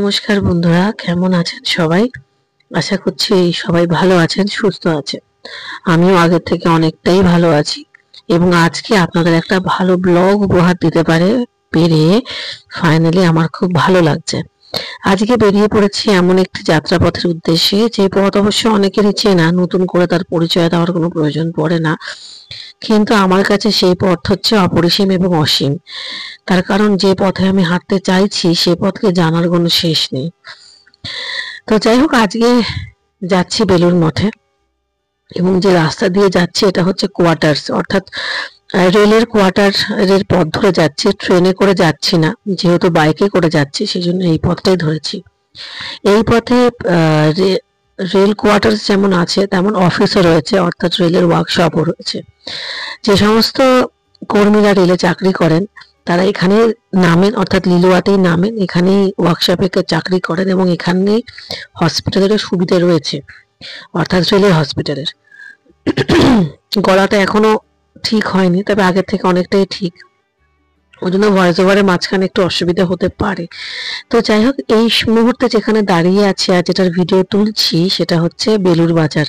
নমস্কার বন্ধুরা, কেমন আছেন সবাই? আশা করছি সবাই ভালো আছেন, সুস্থ আছেন। আমিও আগের থেকে অনেকটাই ভালো আছি এবং আজকে আপনাদের একটা ভালো ব্লগ উপহার দিতে পেরে ফাইনালি আমার খুব ভালো লাগছে। আজকে বেরিয়ে পড়েছি এমন একটি যাত্রাপথের উদ্দেশ্যে, যে পথ অবশ্য অনেকেরই চেনা, নতুন করে তার পরিচয় দেওয়ার কোনো প্রয়োজন পড়ে না। কিন্তু আমার কাছে সেই পথ হচ্ছে অপরিসীম এবং অসীম। তার কারণ যে পথে আমি হাঁটতে চাইছি সে পথকে জানার কোনো শেষ নেই। তো যাই হোক, আজকে যাচ্ছি বেলুড় মঠে এবং যে রাস্তা দিয়ে যাচ্ছি এটা হচ্ছে কোয়ার্টার্স, অর্থাৎ রেলের কোয়ার্টারের পথ ধরে যাচ্ছি, ট্রেনে করে যাচ্ছি না। যেহেতু বাইকে করে যাচ্ছি সেই জন্য এই পথটাই ধরেছি। এই পথে রেল কোয়ার্টার্স যেমন আছে তেমন অফিসও রয়েছে, অর্থাৎ রেলের ওয়ার্কশপও রয়েছে। যে সমস্ত কর্মীরা রেলে চাকরি করেন তারা এখানে নামেন, অর্থাৎ লিলুয়াতেই নামেন, এখানেই ওয়ার্কশপে চাকরি করেন এবং এখানেই হসপিটালেরও সুবিধা রয়েছে, অর্থাৎ রেলের হসপিটালের। গলাটা এখনো ঠিক হয়নি, তবে আগের থেকে অনেকটাই ঠিক, ওই জন্য ভয়েস ওভারের মাঝখানে একটু অসুবিধা হতে পারে। তো যাই হোক, এই মুহূর্তে যেখানে দাঁড়িয়ে আছে আর যেটার ভিডিও তুলছি সেটা হচ্ছে বেলুড় বাজার।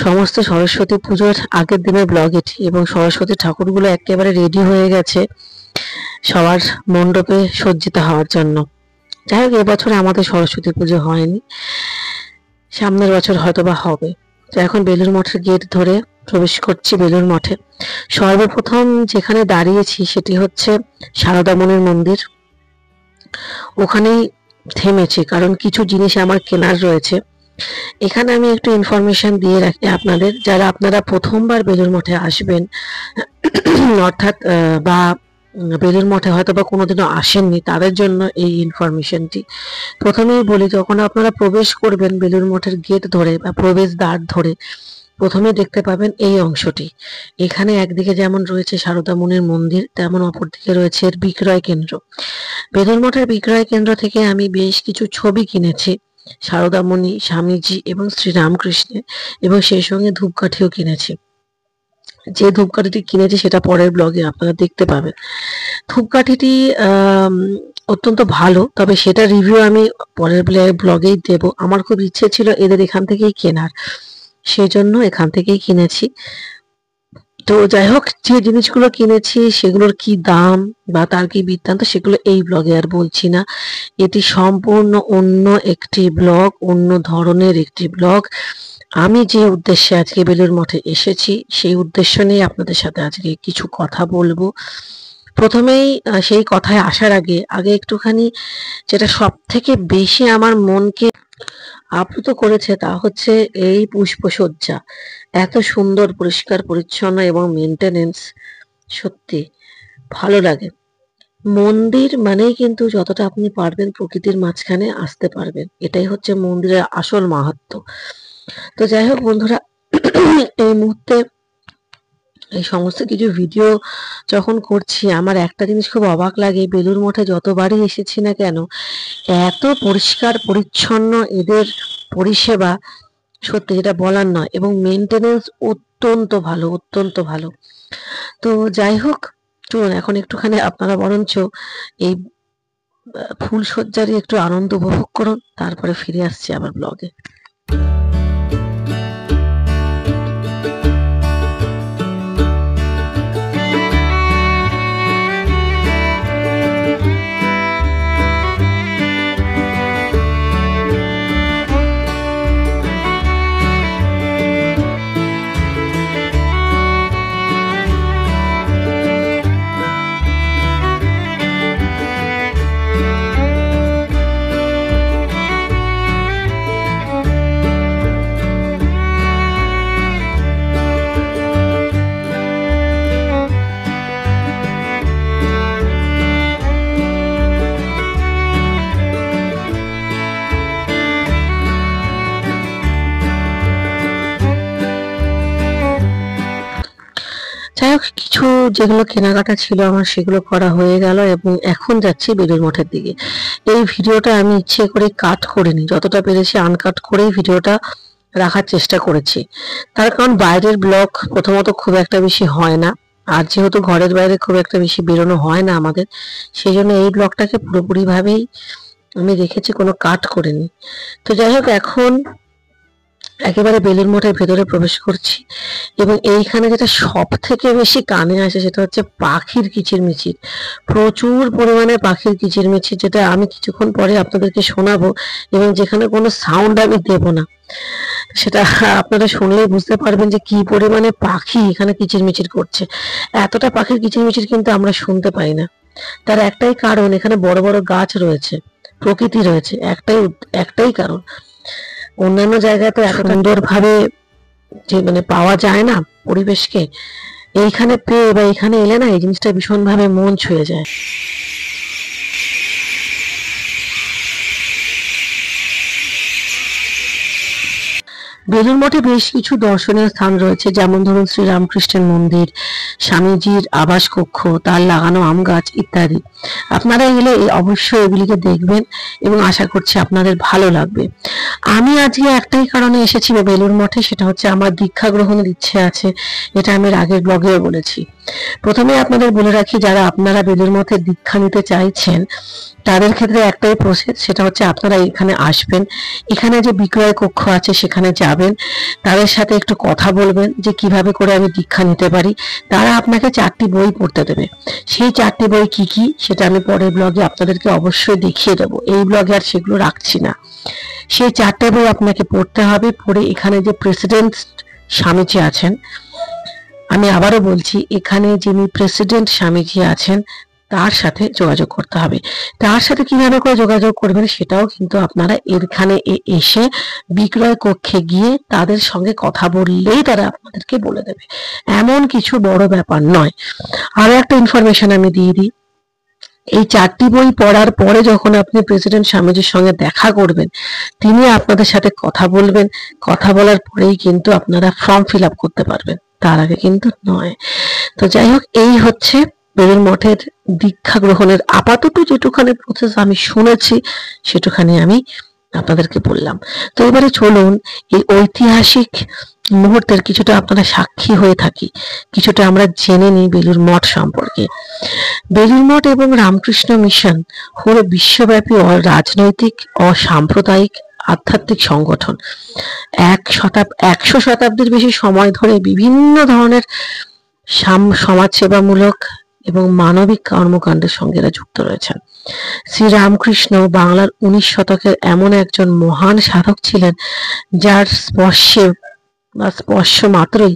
সমস্ত সরস্বতী পুজোর আগের দিনের ব্লগ এটি, এবং সরস্বতী ঠাকুরগুলো একেবারে রেডি হয়ে গেছে সবার মণ্ডপে সজ্জিত হওয়ার জন্য। যাই হোক, এবছরে আমাদের সরস্বতী পুজো হয়নি, সামনের বছর হয়তো বা হবে। তো এখন বেলুড় মঠের গেট ধরে প্রবেশ করছি বেলুড় মঠে। সর্বপ্রথম যেখানে দাঁড়িয়েছি সেটি হচ্ছে সারদা মনির মন্দির। ওখানেই থেমেছি কারণ কিছু জিনিস আমার কেনার রয়েছে। এখানে আমি একটু ইনফরমেশন দিয়ে রাখি আপনাদের, যারা আপনারা প্রথমবার বেলুড় মঠে আসবেন অর্থাৎ বা বেলুড় মঠে হয়তো বা কোনোদিনও আসেননি, তাদের জন্য এই ইনফরমেশনটি। প্রথমেই বলি, যখন আপনারা প্রবেশ করবেন বেলুড় মঠের গেট ধরে বা প্রবেশ দ্বার ধরে, প্রথমে দেখতে পাবেন এই অংশটি। এখানে একদিকে যেমন রয়েছে সারদা মনির মন্দির, তেমন অপরদিকে রয়েছে এর বিক্রয় কেন্দ্র। বেলুড় মঠের বিক্রয় কেন্দ্র থেকে আমি বেশ কিছু ছবি কিনেছি, সারদামণি, স্বামীজি এবং শ্রীরামকৃষ্ণের, এবং সেই সঙ্গে ধূপকাঠিও কিনেছি। যে ধূপকাঠিটি কিনেছি সেটা পরের ব্লগে আপনারা দেখতে পাবেন। ধূপকাঠিটি অত্যন্ত ভালো, তবে সেটা রিভিউ আমি পরের ব্লগেই দেব। আমার খুব ইচ্ছে ছিল এদের এখান থেকেই কেনার, সেই জন্য এখান থেকেই কিনেছি। তো যাই হোক, যে জিনিসগুলো কিনেছি সেগুলোর কি দাম বা তার কি বৃত্তান্ত সেগুলো এই ব্লগে আর বলছি না। এটি সম্পূর্ণ অন্য একটি ব্লগ, অন্য ধরনের একটি ব্লগ। আমি যে উদ্দেশ্যে আজকে বেলুড় মঠে এসেছি সেই উদ্দেশ্য নিয়ে আপনাদের সাথে আজকে কিছু কথা বলবো। প্রথমেই সেই কথায় আসার আগে একটুখানি যেটা সব থেকে বেশি আমার মনকে আপ্লুত করেছে তা হচ্ছে এই পুষ্পসজ্জা। এত সুন্দর, পরিষ্কার পরিচ্ছন্ন এবং মেনটেনেন্স, সত্যি ভালো লাগে। মন্দির মানেই কিন্তু যতটা আপনি পারবেন প্রকৃতির মাঝখানে আসতে পারবেন, এটাই হচ্ছে মন্দিরের আসল মাহাত্ম্য। তো যাই হোক বন্ধুরা, এই মুহূর্তে এই সমস্ত কিছু ভিডিও যখন করছি আমার একটা জিনিস খুব অবাক লাগে, বেলুড় মঠে যতবারই এসেছি না কেন এত পরিষ্কার পরিচ্ছন্ন এদের পরিষেবা, সত্যি যেটা বলার নয়, এবং মেনটেনেন্স অত্যন্ত ভালো, অত্যন্ত ভালো। তো যাই হোক, চলুন এখন একটুখানি আপনারা বরঞ্চ এই ফুলসজ্জারই একটু আনন্দ উপভোগ করুন, তারপরে ফিরে আসছি আবার ব্লগে। যাই হোক, কিছু যেগুলো কেনাকাটা ছিল আমার সেগুলো করা হয়ে গেল এবং এখন যাচ্ছি বেলুড় মঠের দিকে। এই ভিডিওটা আমি ইচ্ছে করে কাট করিনি, যতটা পেরেছি আনকাট করেই ভিডিওটা রাখার চেষ্টা করেছি। তার কারণ বাইরের ব্লগ প্রথমত খুব একটা বেশি হয় না, আর যেহেতু ঘরের বাইরে খুব একটা বেশি বেরোনো হয় না আমাদের, সেই জন্য এই ব্লগটাকে পুরোপুরিভাবেই আমি রেখেছি, কোনো কাট করিনি। তো যাই হোক, এখন একেবারে বেলুড় মঠের ভেতরে প্রবেশ করছি এবং এইখানে যেটা সব থেকে বেশি কানে আসে সেটা হচ্ছে পাখির কিচিরমিচির। প্রচুর পরিমাণে পাখির কিচিরমিচির, যেটা আমি কিছুক্ষণ পরে আপনাদেরকে শোনাবো এবং যেখানে কোনো সাউন্ড আমি দেব না, সেটা আপনারা শুনলেই বুঝতে পারবেন যে কি পরিমাণে পাখি এখানে কিচিরমিচির করছে। এতটা পাখির কিচিরমিচির কিন্তু আমরা শুনতে পাই না। তার একটাই কারণ, এখানে বড় বড় গাছ রয়েছে, প্রকৃতি রয়েছে, একটাই কারণ। অন্যান্য জায়গায় তো এত সুন্দরভাবে যে পাওয়া যায় না পরিবেশকে, এইখানে পেয়ে বা এখানে এলে না এই জিনিসটা ভীষণভাবে মন ছুঁয়ে যায়। বেলুড় মঠে বেশ কিছু দর্শনীয় স্থান রয়েছে, যেমন ধরুন শ্রীরামকৃষ্ণের মন্দির, স্বামীজির আবাস কক্ষ, তার লাগানো আম গাছ ইত্যাদি। আপনারা এলে অবশ্যই এগুলিকে দেখবেন এবং আশা করছি আপনাদের ভালো লাগবে। আমি আজকে একটাই কারণে এসেছি বেলুড় মঠে, সেটা হচ্ছে আমার দীক্ষা গ্রহণের ইচ্ছে আছে। এটা আমি আগের ব্লগেও বলেছি। প্রথমে আপনাদের বলে রাখি, যারা আপনারা বেলুড় মঠে দীক্ষা নিতে চাইছেন তাদের ক্ষেত্রে একটাই প্রসেস, সেটা হচ্ছে আপনারা এখানে আসবেন, এখানে যে বিক্রয় কক্ষ আছে সেখানে যাবেন, তাদের সাথে একটু কথা বলবেন যে কিভাবে করে আমি দীক্ষা নিতে পারি। তারা আপনাকে 4টি বই পড়তে দেবে। সেই 4টি বই কি কি সেটা আমি পরের ব্লগে আপনাদেরকে অবশ্যই দেখিয়ে দেবো, এই ব্লগে আর সেগুলো রাখছি না। সেই 4টে বই আপনাকে পড়তে হবে। পড়ে এখানে যে প্রেসিডেন্ট স্বামীজি আছেন, আমি আবারও বলছি, এখানে যিনি প্রেসিডেন্ট স্বামীজি আছেন তার সাথে যোগাযোগ করতে হবে। তার সাথে কিভাবে করে যোগাযোগ করবেন সেটাও কিন্তু আপনারা এখানে এসে বিক্রয় কক্ষে গিয়ে তাদের সঙ্গে কথা বললেই তারা আপনাদেরকে বলে দেবে, এমন কিছু বড় ব্যাপার নয়। আরো একটা ইনফরমেশন আমি দিয়ে দিই, এই 4টি বই পড়ার পরে যখন আপনি প্রেসিডেন্ট স্বামীজির সঙ্গে দেখা করবেন, তিনি আপনাদের সাথে কথা বলবেন। কথা বলার পরেই কিন্তু আপনারা ফর্ম ফিল আপ করতে পারবেন, তার আগে কিন্তু নয়। তো যাই হোক, এই হচ্ছে বেলুড় মঠের দীক্ষা গ্রহণের আপাতত যেটুখানি প্রসেস আমি শুনেছি সেটুখানি আমি আপনাদেরকে বললাম। তো এবারে চলুন এই ঐতিহাসিক মুহূর্তের কিছুটা আপনারা সাক্ষী হয়ে থাকি, কিছুটা আমরা জেনে নিই বেলুড় মঠ সম্পর্কে। বেলুড় মঠ এবং রামকৃষ্ণ মিশন হলো বিশ্বব্যাপী রাজনৈতিক ও সাম্প্রদায়িক আধ্যাত্মিক সংগঠন। 100 শতাব্দীর বেশি সময় ধরে বিভিন্ন ধরনের সমাজসেবামূলক এবং মানবিক কর্মকাণ্ডের সঙ্গে এরা যুক্ত রয়েছেন। শ্রীরামকৃষ্ণ বাংলার 19 শতকের এমন একজন মহান সাধক ছিলেন, যার স্পর্শ মাত্রই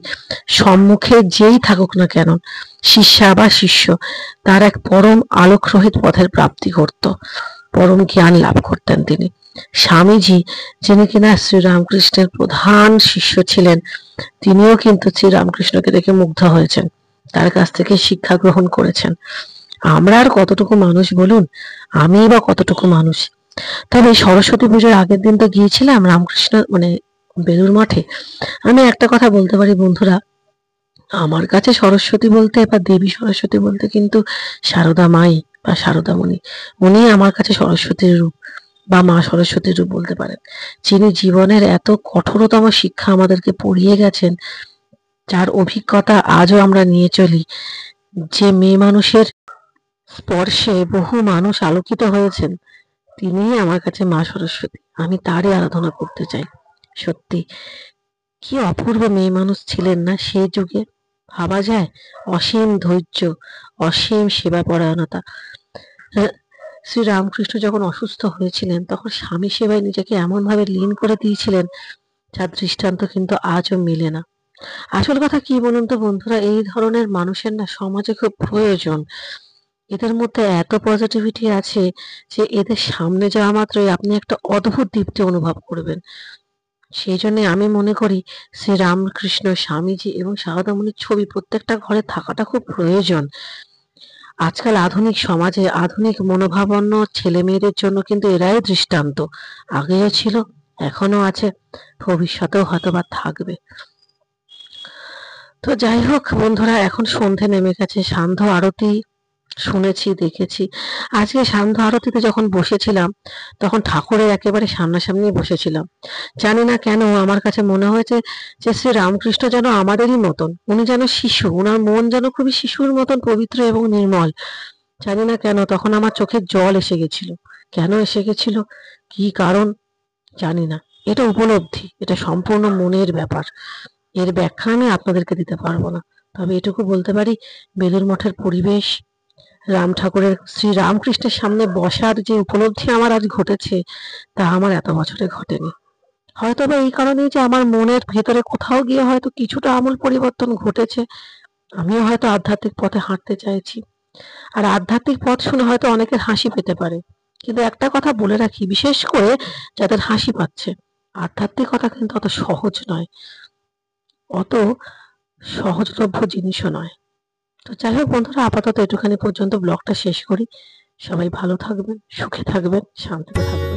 সম্মুখে যেই থাকুক না কেন, শিষ্যা বা শিষ্য, তার এক পরম আলোকরহিত পথের প্রাপ্তি ঘটত, পরম জ্ঞান লাভ করতেন তিনি। স্বামীজি, যিনি কিনা শ্রীরামকৃষ্ণের প্রধান শিষ্য ছিলেন, তিনিও কিন্তু শ্রীরামকৃষ্ণকে দেখে মুগ্ধ হয়েছেন, তার কাছ থেকে শিক্ষা গ্রহণ করেছেন। আমরা আর কতটুকু মানুষ বলুন, আমি বা কতটুকু মানুষ। তবে সরস্বতী পুজোর আগের দিন তো গিয়েছিলাম রামকৃষ্ণ বেলুড় মঠে। আমি একটা কথা বলতে পারি বন্ধুরা, আমার কাছে সরস্বতী বলতে বা দেবী সরস্বতী বলতে কিন্তু সারদা মাই বা সারদামণি, উনি আমার কাছে সরস্বতীর রূপ বা মা সরস্বতীর রূপ বলতে পারেন, যিনি জীবনের এত কঠোরতম শিক্ষা আমাদেরকে পড়িয়ে গেছেন, যার অভিজ্ঞতা আজও আমরা নিয়ে চলি। যে মেয়ে মানুষের স্পর্শে বহু মানুষ আলোকিত হয়েছেন, তিনিই আমার কাছে মা সরস্বতী। আমি তারই আরাধনা করতে চাই। সত্যি কি অপূর্ব মেয়ে মানুষ ছিলেন না সেই যুগে, ভাবা যায়। অসীম ধৈর্য, অসীম সেবা পরায়ণতা। শ্রী রামকৃষ্ণ যখন অসুস্থ হয়েছিলেন তখন স্বামী সেবায় নিজেকে এমন ভাবে লীন করে দিয়েছিলেন, যার দৃষ্টান্ত কিন্তু আজও মেলে না। আসল কথা কি বলুন তো বন্ধুরা, এই ধরনের মানুষের না সমাজে খুব প্রয়োজন। এদের মধ্যে এত পজিটিভিটি আছে যে এদের সামনে যাওয়া মাত্রই আপনি একটা অদ্ভুত দীপ্তি অনুভব করবেন। সেই জন্য আমি মনে করি শ্রী রামকৃষ্ণ, স্বামীজি এবং সারদামণির ছবি প্রত্যেকটা ঘরে থাকাটা খুব প্রয়োজন। আজকাল আধুনিক সমাজে আধুনিক মনোভাবাপন্ন ছেলে মেয়েদের জন্য কিন্তু এরাই দৃষ্টান্ত। আগেও ছিল, এখনো আছে, ভবিষ্যতেও হয়তো বা থাকবে। তো যাই হোক বন্ধুরা, এখন সন্ধে নেমে গেছে, সান্ধ্য আরতি শুনেছি, দেখেছি। আজকে সান্ধ্য আরতিতে যখন বসেছিলাম তখন ঠাকুরের একেবারে সামনাসামনি বসেছিলাম। জানি না কেন আমার কাছে মনে হয়েছে যে শ্রী রামকৃষ্ণ যেন আমাদেরই মতন, উনি যেন শিশু, উনার মন যেন খুবই শিশুর মতন পবিত্র এবং নির্মল। জানি না কেন তখন আমার চোখে জল এসে গেছিল। কেন এসে গেছিল, কি কারণ জানি না। এটা উপলব্ধি, এটা সম্পূর্ণ মনের ব্যাপার। এর ব্যাখ্যা আমি আপনাদেরকে দিতে পারবো না। তবে এটুকু বলতে পারি, বেলুড় মঠের পরিবেশ, রাম ঠাকুরের, শ্রী রামকৃষ্ণের সামনে বসার যে উপলব্ধি আমার আজ ঘটেছে, তা আমার এত বছরে ঘটেনি। হয়তো বা এই কারণেই যে আমার মনের ভেতরে কোথাও গিয়ে হয়তো কিছুটা আমূল পরিবর্তন ঘটেছে। আমিও হয়তো আধ্যাত্মিক পথে হাঁটতে চাইছি। আর আধ্যাত্মিক পথ শুনে হয়তো অনেকের হাসি পেতে পারে, কিন্তু একটা কথা বলে রাখি, বিশেষ করে যাদের হাসি পাচ্ছে, আধ্যাত্মিকতা কিন্তু অত সহজ নয়, অত সহজলভ্য জিনিসও নয়। তো যাই হোক বন্ধুরা, আপাতত এটুখানি পর্যন্ত ব্লগটা শেষ করি। সবাই ভালো থাকবেন, সুখে থাকবেন, শান্তিতে থাকবেন।